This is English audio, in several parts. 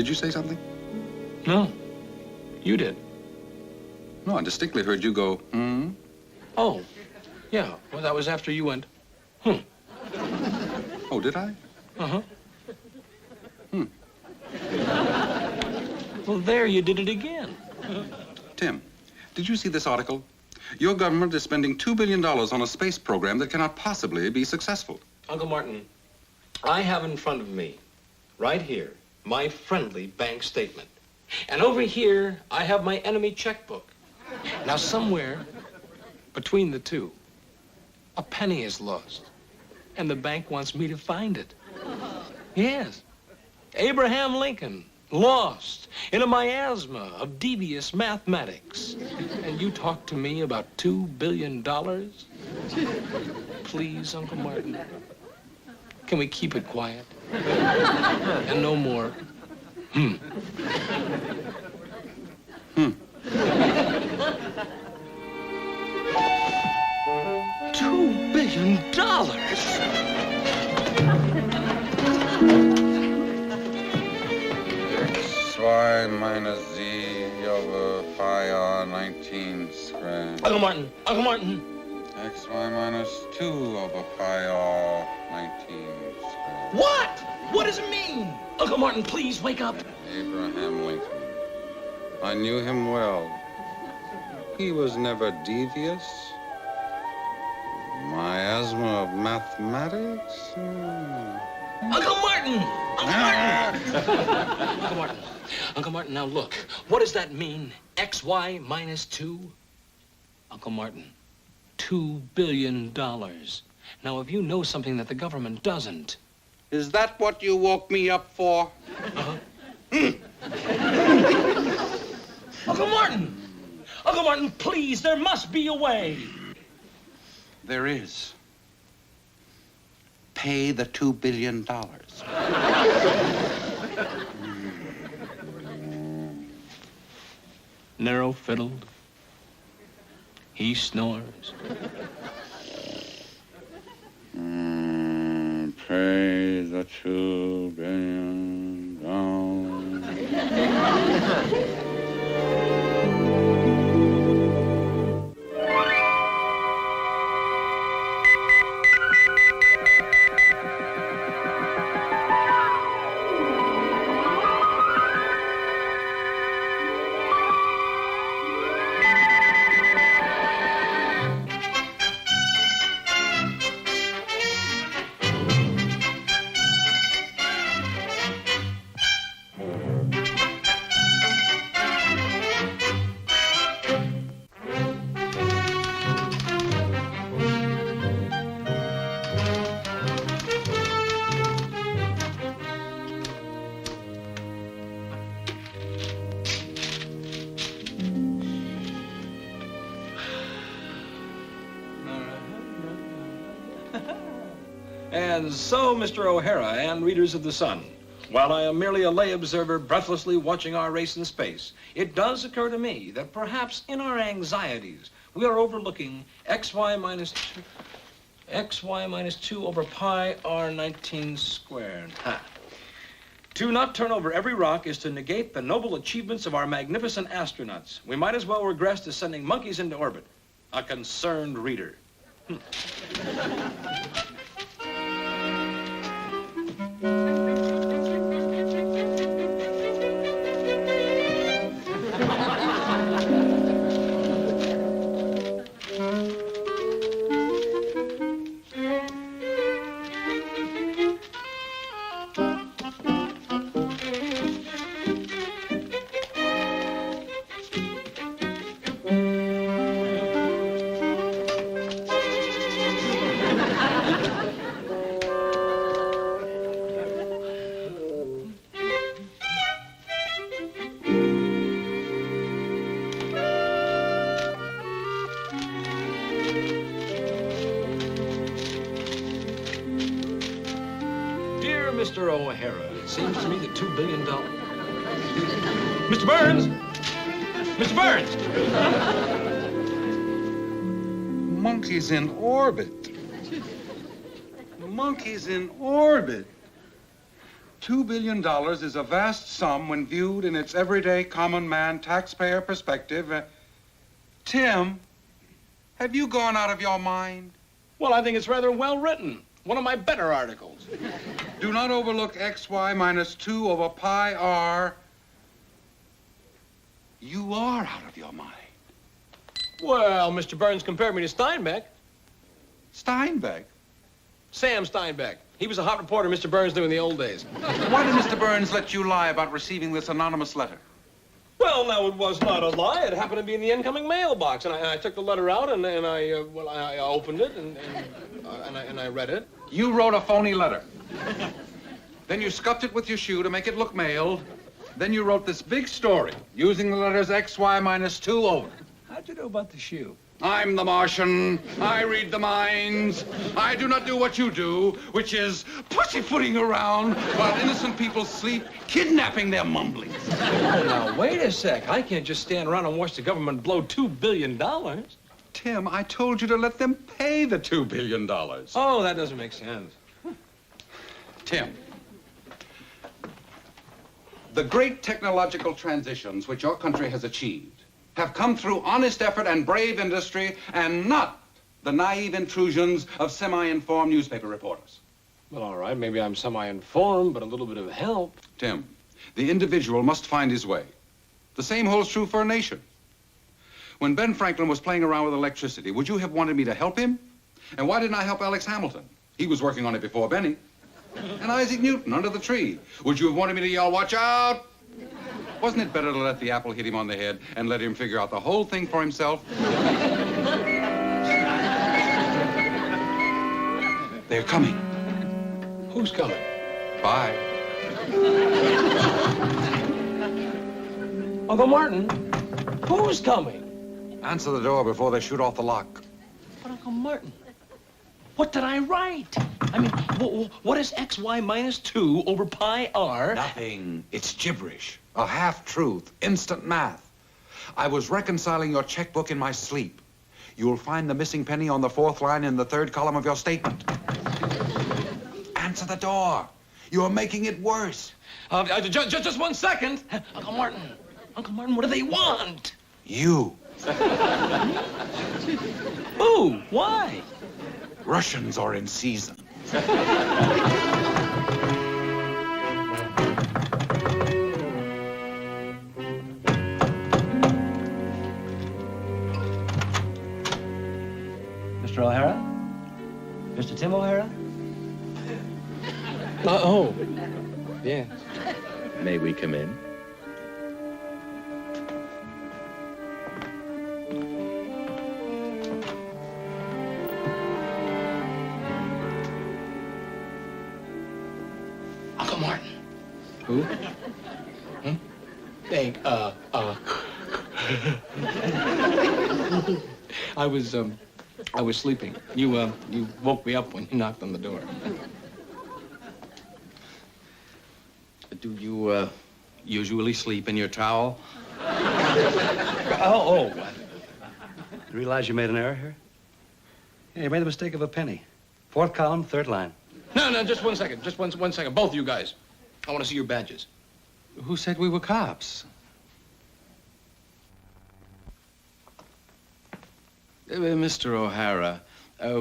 Did you say something? No. You did. No, I distinctly heard you go, hmm? Oh, yeah. Well, that was after you went, Oh, did I? Uh-huh. Well, there you did it again. Tim, did you see this article? Your government is spending $2 billion on a space program that cannot possibly be successful. Uncle Martin, I have in front of me, right here, my friendly bank statement. And over here, I have my enemy checkbook. Now, somewhere between the two, a penny is lost. And the bank wants me to find it. Yes. Abraham Lincoln, lost in a miasma of devious mathematics. And you talk to me about $2 billion? Please, Uncle Martin, can we keep it quiet? And no more, $2 billion! XY minus Z over pi R 19 squared. Uncle Martin, Uncle Martin. XY minus 2 over pi R 19 squared. What? What does it mean? Uncle Martin, please wake up. Abraham Lincoln. I knew him well. He was never devious. Miasma of mathematics? Uncle Martin! Uncle Martin! Uncle Martin. Uncle Martin, now look. What does that mean? XY minus 2? Uncle Martin, $2 billion. Now, if you know something that the government doesn't... Is that what you woke me up for? Uncle Martin! Uncle Martin, please, there must be a way. There is. Pay the $2 billion. Narrow-fiddled. He snores. Pay the $2 billion. And so, Mr. O'Hara and readers of The Sun, while I am merely a lay observer breathlessly watching our race in space, it does occur to me that perhaps in our anxieties, we are overlooking XY minus 2 over pi R 19 squared. Ha. To not turn over every rock is to negate the noble achievements of our magnificent astronauts. We might as well regress to sending monkeys into orbit. A concerned reader. O'Hara, it seems to me that $2 billion... Mr. Burns! Mr. Burns! Monkeys in orbit. Monkeys in orbit. $2 billion is a vast sum when viewed in its everyday common man taxpayer perspective. Tim, have you gone out of your mind? Well, I think it's rather well written. One of my better articles. Do not overlook XY minus 2 over pi r. You are out of your mind. Well, Mr. Burns compared me to Steinbeck. Steinbeck? Sam Steinbeck. He was a hot reporter Mr. Burns knew in the old days. Why did Mr. Burns let you lie about receiving this anonymous letter? Well, no, it was not a lie. It happened to be in the incoming mailbox, and I took the letter out, and I opened it, and I read it. You wrote a phony letter. Then you scuffed it with your shoe to make it look mailed. Then you wrote this big story using the letters XY minus 2 over. How'd you know about the shoe? I'm the Martian. I read the minds. I do not do what you do, which is pussyfooting around while innocent people sleep, kidnapping their mumblings. Oh, now, wait a sec. I can't just stand around and watch the government blow $2 billion. Tim, I told you to let them pay the $2 billion. Oh, that doesn't make sense. Tim, the great technological transitions which your country has achieved have come through honest effort and brave industry and not the naive intrusions of semi-informed newspaper reporters. Well, all right, maybe I'm semi-informed, but a little bit of help. Tim, the individual must find his way. The same holds true for a nation. When Ben Franklin was playing around with electricity, would you have wanted me to help him? And why didn't I help Alex Hamilton? He was working on it before Benny. And Isaac Newton under the tree. Would you have wanted me to yell, "Watch out"? Wasn't it better to let the apple hit him on the head and let him figure out the whole thing for himself? They're coming. Who's coming? Bye. Uncle Martin, who's coming? Answer the door before they shoot off the lock. But Uncle Martin, what did I write? I mean, what is XY minus 2 over pi r? Nothing. It's gibberish. A half-truth. Instant math. I was reconciling your checkbook in my sleep. You'll find the missing penny on the 4th line in the 3rd column of your statement. Answer the door. You're making it worse. Just 1 second. Uncle Martin, what do they want? You. Ooh, why? Russians are in season. Mr. O'Hara? Mr. Tim O'Hara? Oh, yes. May we come in? Uncle Martin. Who? Hey, I was sleeping. You woke me up when you knocked on the door. Do you, usually sleep in your towel? You realize you made an error here? Yeah, you made the mistake of a penny. 4th column, 3rd line. No, just 1 second. Just one second. Both of you guys. I want to see your badges. Who said we were cops? Mr. O'Hara,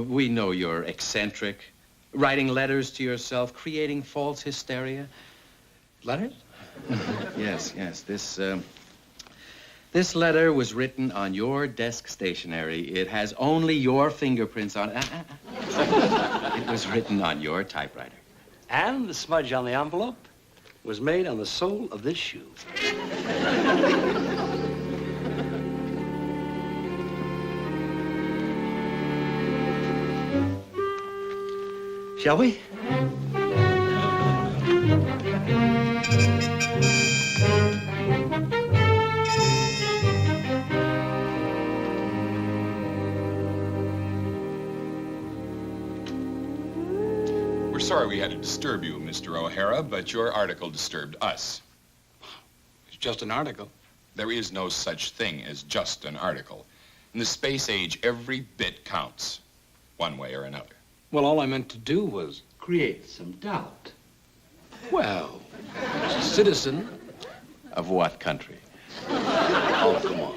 we know you're eccentric, writing letters to yourself, creating false hysteria. Letters? Yes. This letter was written on your desk stationery. It has only your fingerprints on it. It was written on your typewriter. And the smudge on the envelope was made on the sole of this shoe. Shall we? We're sorry sorry we had to disturb you, Mr. O'Hara, but your article disturbed us. It's just an article. There is no such thing as just an article. In the space age, every bit counts, one way or another. Well, all I meant to do was, Create some doubt. well, as a citizen. Of what country? Oh, come on.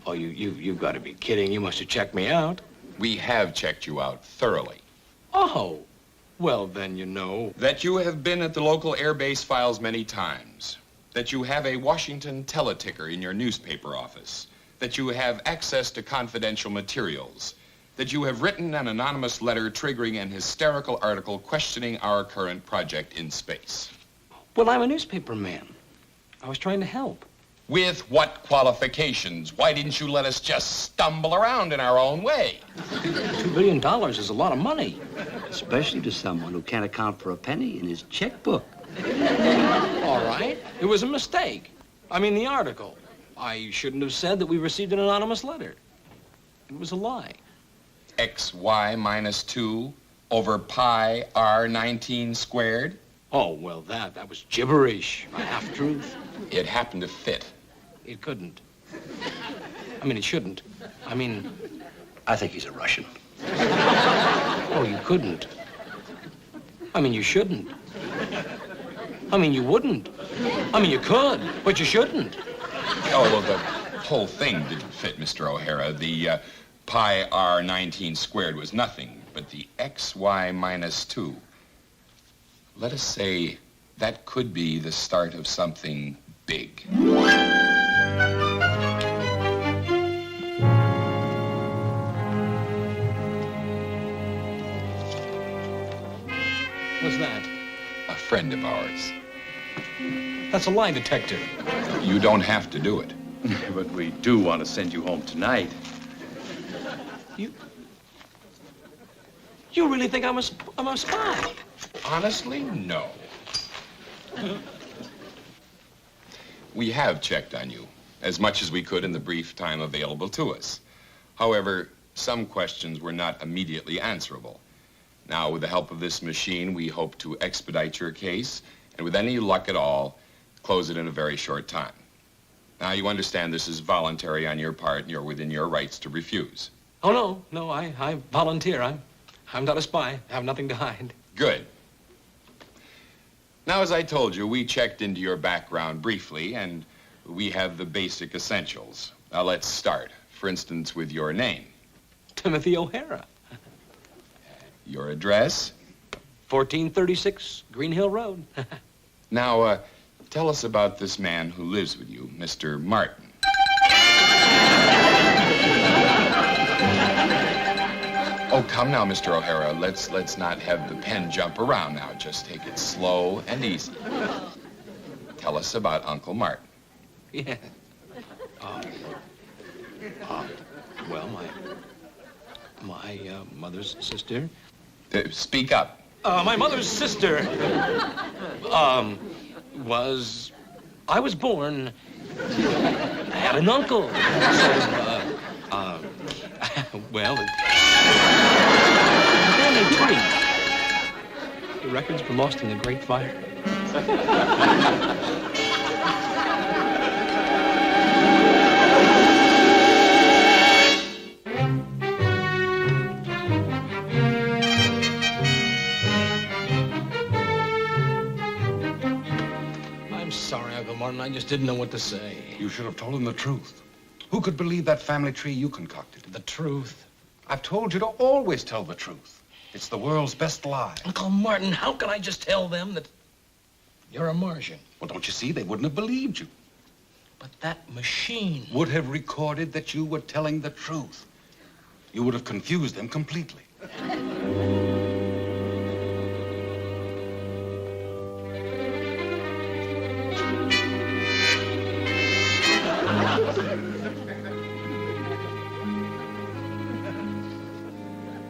Oh, you've got to be kidding. You must have checked me out. We have checked you out thoroughly. Oh, well, then you know. That you have been at the local airbase files many times. That you have a Washington teleticker in your newspaper office. That you have access to confidential materials. That you have written an anonymous letter triggering an hysterical article questioning our current project in space. Well, I'm a newspaper man. I was trying to help. With what qualifications? Why didn't you let us just stumble around in our own way? $2 billion is a lot of money. Especially to someone who can't account for a penny in his checkbook. All right. It was a mistake. I mean, the article. I shouldn't have said that we received an anonymous letter. It was a lie. XY minus 2 over pi R19 squared? Oh, well, that was gibberish. A half-truth. It happened to fit. It couldn't. I mean, it shouldn't. I mean, I think he's a Russian. oh, you couldn't. I mean, you shouldn't. I mean, you wouldn't. I mean, you could, but you shouldn't. Oh, well, the whole thing didn't fit, Mr. O'Hara. The pi R19 squared was nothing, but the XY minus 2. Let us say that could be the start of something big. What's that? A friend of ours. That's a lie detector. You don't have to do it. But we do want to send you home tonight. You really think I'm a spy? Honestly, no. We have checked on you, as much as we could in the brief time available to us. However, some questions were not immediately answerable. Now, with the help of this machine, we hope to expedite your case, and with any luck at all, close it in a very short time. Now, you understand this is voluntary on your part, and you're within your rights to refuse. Oh, no, I volunteer. I'm not a spy. I have nothing to hide. Good. Now, as I told you, we checked into your background briefly, and we have the basic essentials. Now, let's start. For instance, with your name. Timothy O'Hara. Your address? 1436 Green Hill Road. Now, tell us about this man who lives with you, Mr. Martin. Oh, come now, Mr. O'Hara. Let's not have the pen jump around now. Just take it slow and easy. Tell us about Uncle Martin. Yeah. Well, my mother's sister. Speak up. My mother's sister I was born. I had an uncle. So, well, family tree. The records were lost in the Great Fire. I'm sorry, Uncle Martin. I just didn't know what to say. You should have told him the truth. Who could believe that family tree you concocted? The truth. I've told you to always tell the truth. It's the world's best lie. Uncle Martin, how can I just tell them that you're a Martian? Well, don't you see? They wouldn't have believed you. But that machine. Would have recorded that you were telling the truth. You would have confused them completely.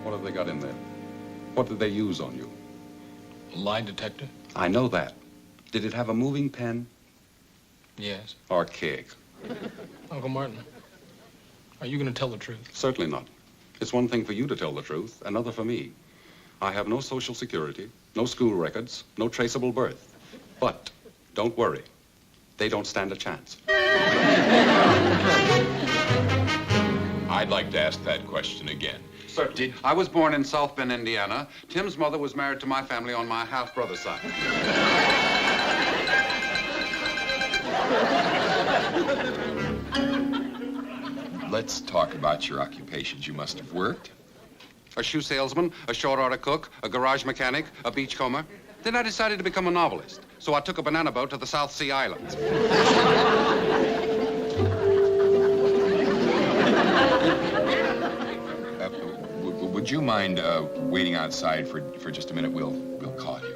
What have they got in there? What did they use on you? Lie detector? I know that. Did it have a moving pen? Yes. Archaic. Uncle Martin, are you going to tell the truth? Certainly not. It's one thing for you to tell the truth, another for me. I have no social security, no school records, no traceable birth. But don't worry. They don't stand a chance. I'd like to ask that question again. Certainly. I was born in South Bend, Indiana. Tim's mother was married to my family on my half-brother's side. Let's talk about your occupations. You must have worked. A shoe salesman, a short-order cook, a garage mechanic, a beachcomber. Then I decided to become a novelist. So I took a banana boat to the South Sea Islands. Would you mind waiting outside for just a minute? We'll call you.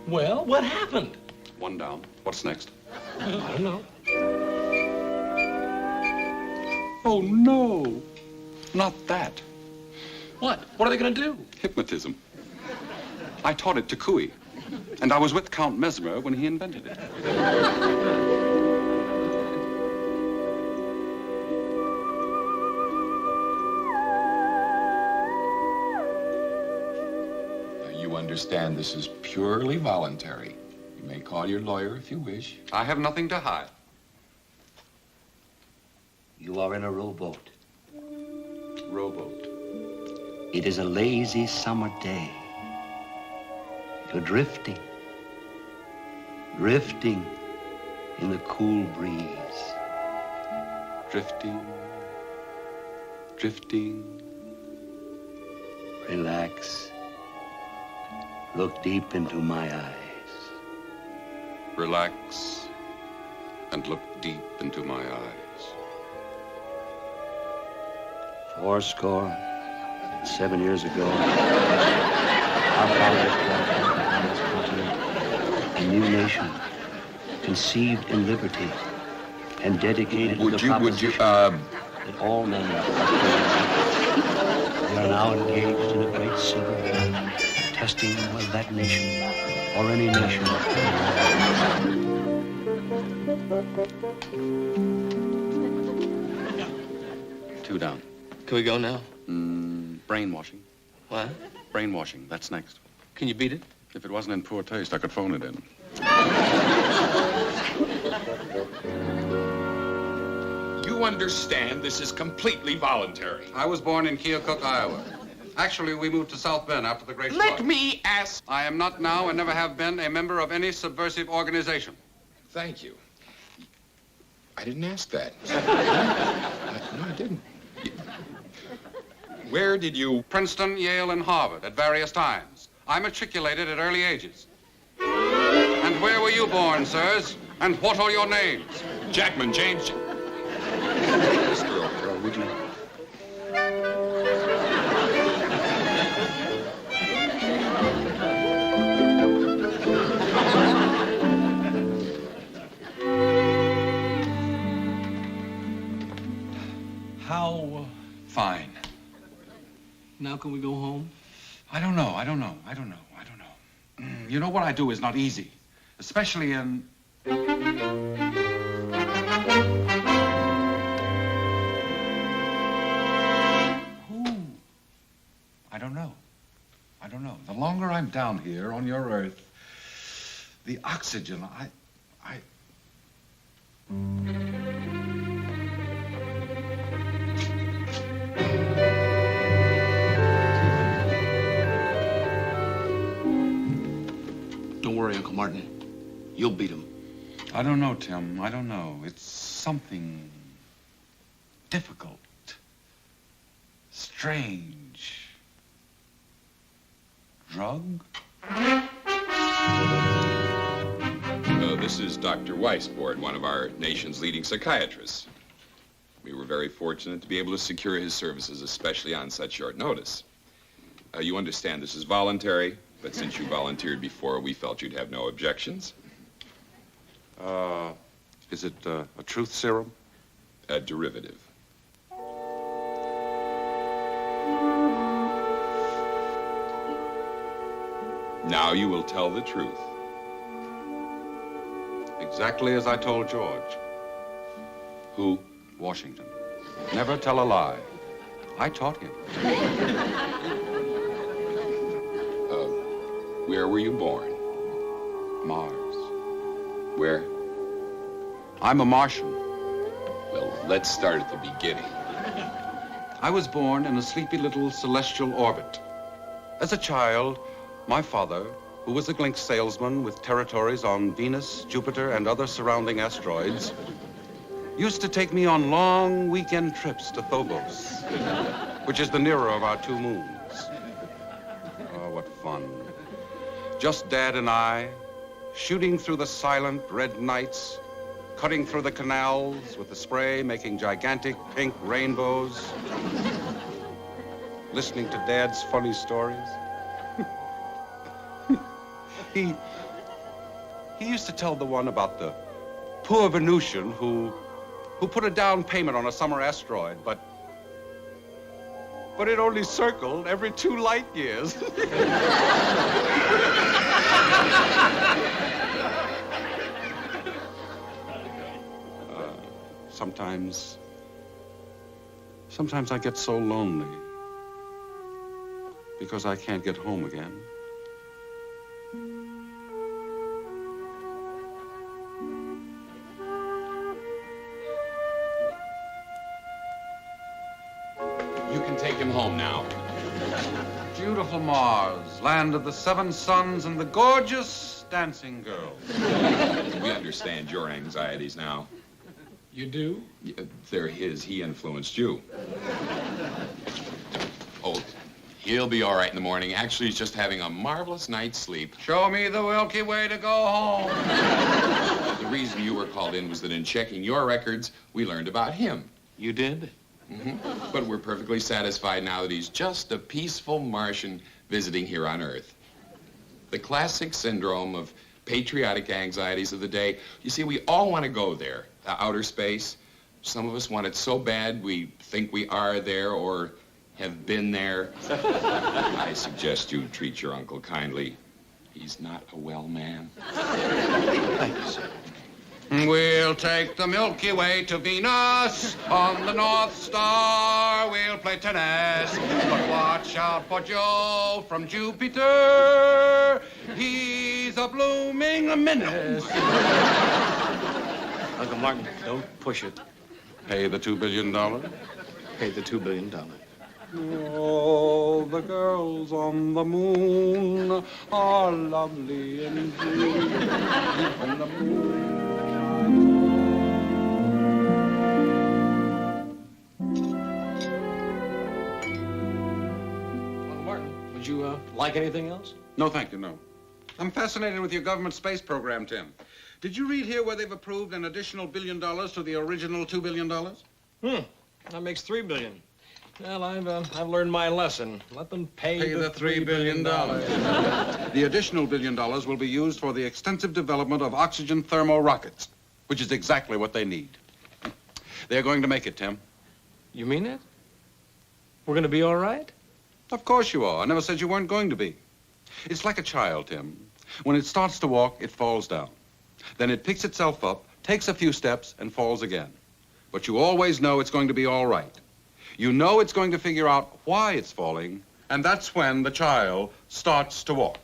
Well, what happened? One down. What's next? I don't know. Oh, no. Not that. What? What are they going to do? Hypnotism. I taught it to Cooey. And I was with Count Mesmer when he invented it. You understand this is purely voluntary. You may call your lawyer if you wish. I have nothing to hide. You are in a rowboat. Rowboat. It is a lazy summer day. You're drifting. Drifting in the cool breeze. Drifting. Drifting. Relax. Look deep into my eyes. Relax. And look deep into my eyes. 7 years ago, our fathers brought on this continent a new nation, conceived in liberty and dedicated to the proposition that all men are created. We are now engaged in a great civil war, testing whether that nation or any nation. Two down. Can we go now? Brainwashing. What? Brainwashing. That's next. Can you beat it? If it wasn't in poor taste, I could phone it in. You understand this is completely voluntary. I was born in Keokuk, Iowa. Actually, we moved to South Bend after the Great Flood. Let me ask. I am not now and never have been a member of any subversive organization. Thank you. I didn't ask that. No, I didn't. Where did you... Princeton, Yale, and Harvard at various times. I matriculated at early ages. And where were you born, sirs? And what are your names? Jackman, James... Earl, would you? How fine. Now can we go home? I don't know. You know, what I do is not easy, especially in... I don't know. The longer I'm down here on your Earth, the oxygen, Don't worry, Uncle Martin. You'll beat him. I don't know, Tim. I don't know. It's something difficult, strange. Drug? This is Dr. Weisbord, one of our nation's leading psychiatrists. We were very fortunate to be able to secure his services, especially on such short notice. You understand this is voluntary, but since you volunteered before, we felt you'd have no objections. Is it a truth serum? A derivative. Now you will tell the truth. Exactly as I told George. Who? Washington. Never tell a lie. I taught him. Where were you born? Mars. Where? I'm a Martian. Well, let's start at the beginning. I was born in a sleepy little celestial orbit. As a child, my father, who was a Glink salesman with territories on Venus, Jupiter, and other surrounding asteroids, used to take me on long weekend trips to Phobos, which is the nearer of our two moons. Oh, what fun. Just Dad and I, shooting through the silent red nights, cutting through the canals with the spray, making gigantic pink rainbows, listening to Dad's funny stories. He used to tell the one about the poor Venusian who put a down payment on a summer asteroid, but it only circled every 2 light years. Sometimes I get so lonely because I can't get home again. You can take him home now. Beautiful Mars, land of the 7 suns and the gorgeous dancing girls. We understand your anxieties now. You do? They're his. He influenced you. Oh, he'll be all right in the morning. Actually, he's just having a marvelous night's sleep. Show me the Wilkie way to go home. The reason you were called in was that in checking your records, we learned about him. You did? Mm-hmm. But we're perfectly satisfied now that he's just a peaceful Martian visiting here on Earth. The classic syndrome of patriotic anxieties of the day. You see, we all want to go there, outer space. Some of us want it so bad we think we are there or have been there. I suggest you treat your uncle kindly. He's not a well man. Thank you, sir. We'll take the Milky Way to Venus. On the North Star, we'll play tennis. But watch out for Joe from Jupiter. He's a blooming menace. Uncle Martin, don't push it. Pay the $2 billion. Pay the $2 billion. Oh, the girls on the moon are lovely indeed. When the moon... Uncle Martin, would you like anything else? No, thank you, no. I'm fascinated with your government space program, Tim. Did you read here where they've approved an additional $1 billion to the original $2 billion? That makes $3 billion. Well, I've learned my lesson. Let them pay The $3 billion. The additional $1 billion will be used for the extensive development of oxygen thermo rockets, which is exactly what they need. They're going to make it, Tim. You mean it? We're going to be all right? Of course you are. I never said you weren't going to be. It's like a child, Tim. When it starts to walk, it falls down. Then it picks itself up, takes a few steps, and falls again. But you always know it's going to be all right. You know it's going to figure out why it's falling, and that's when the child starts to walk.